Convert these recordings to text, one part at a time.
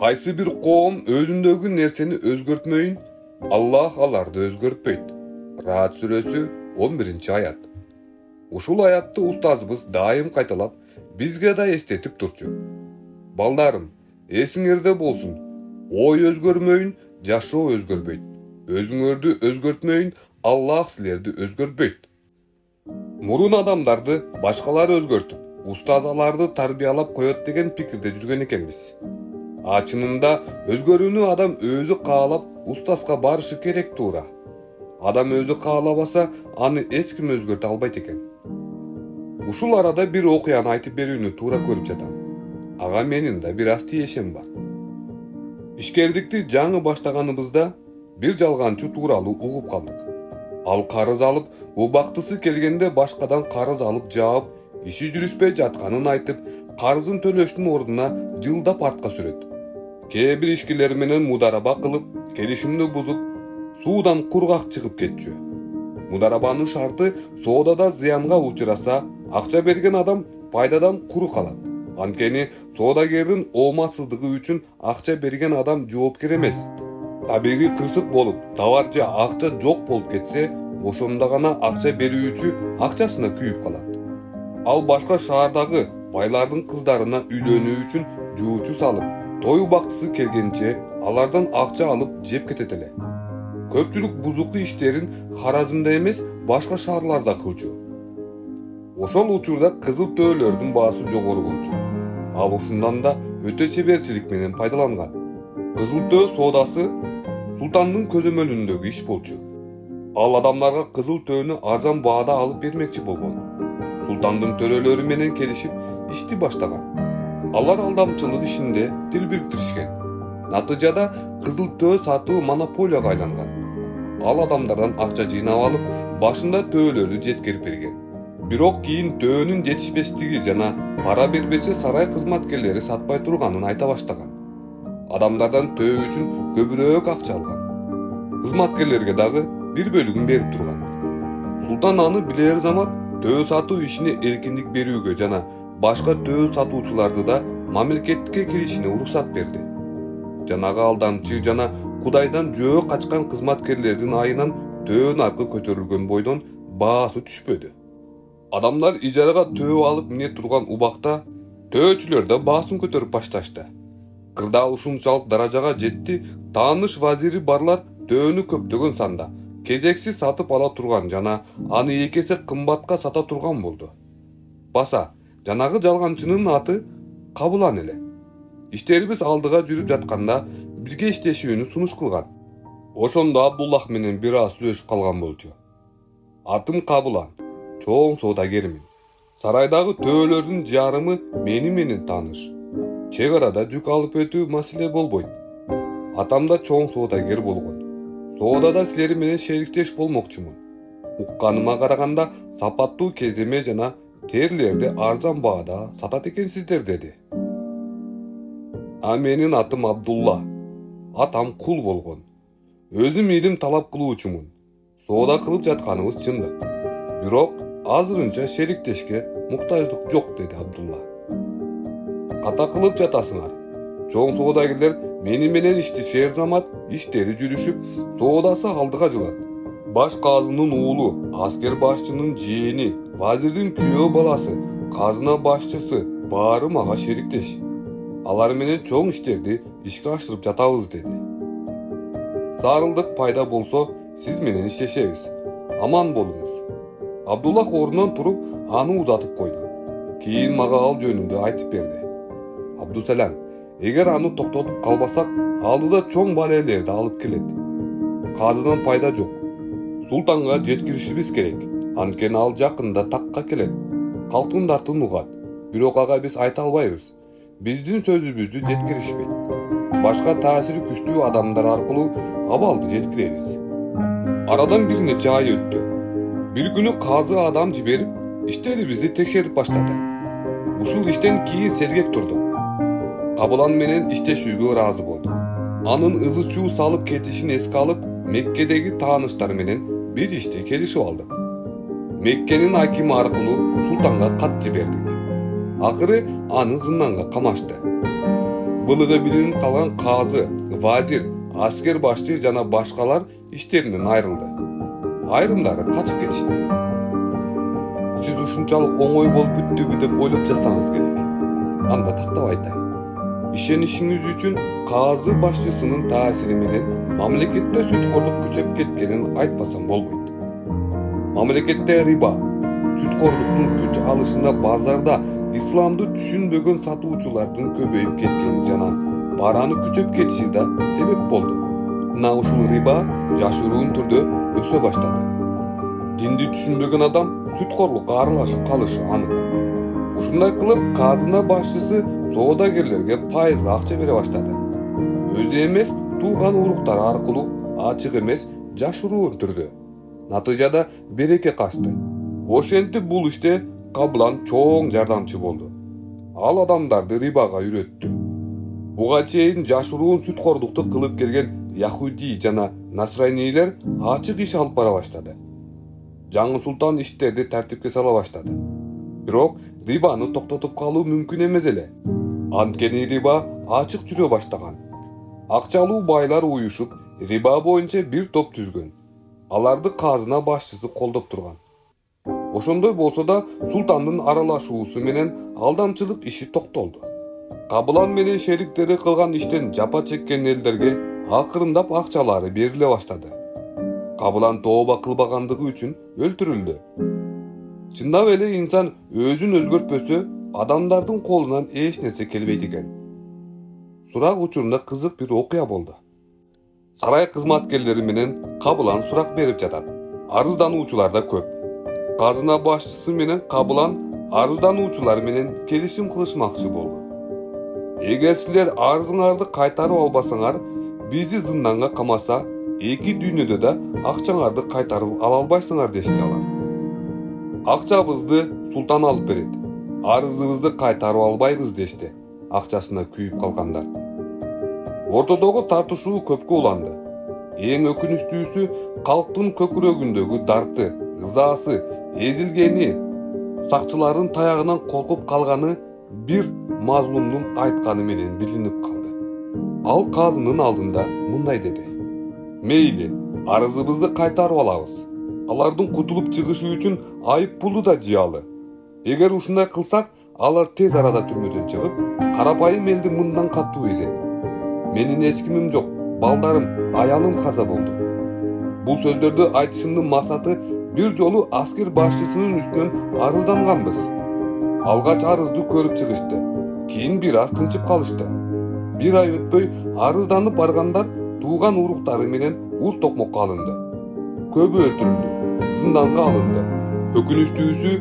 Qaysı bir qoom özündögü nerseni özgörtmöyün, Allah alарды özgörtpöyt. Rahat Suresi 11. ayat. Uşul ayatты ustazыбыз daim qaytalap, bizge da estetip turчу. Baldarım, esiңерде bolsun. Oy özgörmöyün, jaşоо özgörбөйт. Özüңөрдү özgörtmöyün, Allah силерди özgörtбөйт. Murun adamdardı başkaları özgörtüp, ustazalardı tarbiyalap koyot деген pikirde жүрген экенбиz. Açınında özgörүүnü adam özü kaalap ustazga barışı kerek tuura. Adam özü kaalabasa аны эч ким özgörtө албайт экен. Ушул arada bir окуяны айтып берүүнү туура көрүп жатам. Ага менин да бир аз тиешем бар. Ишкердикти жаңы баштаганыбызда bir жалганчы тууралуу угуп калдык. Ал карыз алып, убактысы келгенде башкадан карыз алып жаап, иши жүрүшпөй жатканын айтып, карызын төлөштүн ордуна жылдап артка сүрөт. Кээ бир ишкилер менен мудараба кылып, келишимди бузуп, суудан кургак чыгып кетчү. Мударабанын шарты соодада зыянга учураса, акча берген адам пайдадан куру калат. Анткени соодагердин ооматсыздыгы үчүн акча берген адам жоопкер эмес. Табигый кырсык болуп, товар же акча жок болуп кетсе, ошондо гана акча берүүчү акчасына күйүп калат. Ал башка шаардагы байлардын кыздарына үйлөнүү үчүн жуучу салып, той убактысы келгенче алардан акча алып жеп кетет эле. Көпчүлүк бузуктуу иштерин Харазмда эмес, башка шаарларда кылчу. Ошол учурда кызыл төөлөрдүн баасы жогору болчу. Ал ушундан да өтө чеберчилик менен пайдаланган. Кызыл төө соодасы султандын көзөмөлүндөгү иш болчу. Ал адамдарга кызыл төөнү арзан баада алып бермекчи болгон. Султандын төрөлөрү менен келишип ишти баштаган. Алар алдамчылык ишинде тил бириктиришкен. Натыйжада кызыл төө сатуу монополияга айланган. Ал адамдардан акча жыйнап алып, башында төөлөрдү жеткирип берген. Бирок кийин төөнүн жетишпестиги жана пара бербесе сарай кызматкерлери сатпай турганын айта баштаган. Адамдардан төө үчүн көбүрөөк акча алган. Кызматкерлерге дагы бир бөлүгүн берип турган. Султан аны билер замат төө сатуу ишине эркиндик берүүгө жана башка төө сатуучуларды да мамлекетке киришине уруксат берди. Жанагы алдамчы жана Кудайдан жөө качкан кызматкерлердин айынан төө наркы көтөрүлгөн бойдон баасы түшпөдү. Адамдар ижарага төө алып мине турган убакта төөчүлөр да баасын көтөрүп башташты. Кырдаал ушунчалык даражага жетти, тааныш вазири барлар төөнү көптөгөн санда кезексиз сатып ала турган жана аны эки эсе кымбатка сата турган болду. Баса, жанагы жалганчынын аты Кабылан эле. Иштерибиз алдыга жүрүп жатканда бирге иштешүүнү сунуш кылган. Ошондо Абдуллах менен бир аз сүйлөшүп калган болчу. Атым Кабылан, чоң соодагермин. Сарайдагы төөлөрдүн жарымы мени менен тааныш. Чек арада жүк алып өтүү маселе болбойт. Атам да чоң соодагер болгон. Соодада силер менен шериктеш болмокчумун. Укканыма караганда сапаттуу кездеме жана терлерди арзан баада сатат экенсиздер деди. А менин атым Абдулла. Атам кул болгон. Өзүм илим талап кылуучумун. Соода кылып жатканыбыз чындык. Бирок азырынча шериктешке муктаждык жок деди Абдулла. Ката кылып жатасыңар. Чоң соодагерлер мени менен иштешер замат иштери жүрүшүп, соодасы алдыга жылат. Баш казынын уулу, аскер башчынын жээни, вазирдин күйөө баласы, казына башчысы баары мага шериктеш. Алар менен чоң иштерди ишке ашырып жатабыз деди. Зарылдык пайда болсо, сиз менен иштешебиз. Аман болуңуз. Абдуллах ордунан туруп, аны узатып койду. Кийин мага ал жөнүндө айтып берди. Абдусалам, эгер аны токтотуп калбасак, алдыда чоң балелерди алып келет. Казыдан пайда жок. Султанга жеткиришибиз керек. Анткени ал жакында такка келет. Калктын дартын угат. Бирок ага биз айта албайбыз. Биздин сөзүбүздү жеткиришпейт. Башка таасири күчтүү адамдар аркылуу абалды жеткиребиз. Арадан бир нече ай өттү. Бир күнү казы адам жиберип, иштерибизди текшерип баштады. Ушул иштен кийин сергек турдук. Кабылан менен иштешүүгө ыраазы болду. Анын ызы чуу салып кетишин эске алып, Меккедеги тааныштар менен бир ишти келишип алдык. Меккенин акими аркылуу султанга кат жибердик. Акыры аны зынданга камашты. Былыгы билинип калган казы, вазир, аскер башчы жана башкалар иштеринен айрылды. Айрымдары качып кетишти. Сиз ушунчалык оңой болуп бүттүбү деп ойлоп жатсаңыз керек. Анда тактап айтайын. Ишенишиңиз үчүн казы башчысынын таасири менен мамлекетте сүткордук күчөп кеткенин айтпасам болбойт. Мамлекетте риба, сүткордуктун күч алышында базарда исламды түшүнбөгөн сатуучулардын көбөйүп кеткени жана бараны күчөп кетиши да себеп болду. Мына ушул риба жашыруун түрдө өсө баштады. Динди түшүнбөгөн адам сүткорлукка аралашып калышы анык. Ушундай кылып казына башчысы соодагерлерге пайызга акча бере баштады. Өзү эмес, тууган уруктары аркылуу, ачык эмес, жашыруун түрдө. Натыйжада береке качты. Ошентип бул иште Каблан чоң жардамчы болду. Ал адамдарды рибага үйрөттү. Буга чейин жашыруун сүткордукту кылып келген Яхуди жана Насранийлер ачык иш алып бара баштады. Жаңы султан иштерди тартипке сала баштады. Бирок рибаны токтотуп калуу мүмкүн эмес эле. Анткени риба ачык жүрө баштаган. Акчалуу байлар уюшуп, риба боюнча бир топ түзгөн. Аларды казына башчысы колдоп турган. Ошондой болсо да султандын аралашуусу менен алдамчылык иши токтолду. Каблан менен шериктери кылган иштен жапа чеккен элдерге акырындап акчалары бериле баштады. Каблан тооба кылбагандыгы үчүн өлтүрүлдү. Чындап эле инсан өзүн өзгөртпөсө, адамдардын колунан эч нерсе келбейт экен. Сурак учурунда кызык бир окуя болду. Сарай кызматкерлери менен Каблан сурак берип жатат. Арыздануучулар да көп. Казына башчысы менен Каблан арыздануучулар менен келишим кылышмакчы болду. Эгер силер арызыңарды кайтарып албасаңар, бизди зынданга камаса, эки дүйнөдө да акчаңарды кайтарып ала албайсыңар дешти алар. Акчабызды султан алып берет, арызыбызды кайтарып албайбыз дешти, акчасына күйүп калгандар. Ортодогу тартышуу көпкө уланды. Эң өкүнүчтүүсү калктын көкүрөгүндөгү дарты, ызасы, эзилгени, сакчылардын таягынан коркуп калганы бир мазлумдун айтканы менен билинип калды. Ал казынын алдында мындай деди: "Мейли, арызыбызды кайтарып алабыз. Алардын кутулуп чыгышы үчүн айып пулду да жыялы. Эгер ушундай кылсак, алар тез арада түрмөдөн чыгып, карапайым элди мындан катуу эзет. Менин эч кимим жок, балдарым, аялым каза болду." Бул сөздөрдү айтышымдын максаты бир жолу аскер башчысынын үстүнөн арызданганбыз. Алгач арызды көрүп чыгышты. Кийин бир аз тынчып калышты. Бир ай өтпөй арызданып баргандар тууган уруктары менен ур токмокко алынды. Көбү өлтүрүлдү, зынданга алынды. Өкүнүчтүүсү,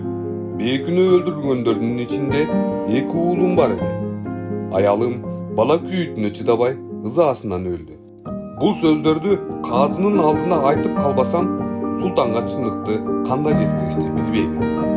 бейкүнөө өлтүрүлгөндөрдүн ичинде 2 уулум бар эди. Аялым бала күйүүтүнө чыдабай ызаасынан өлдү. Бул сөздөрдү казынын алдына айтып калбасам, султанга чындыкты кандай жеткиришти билбеймин.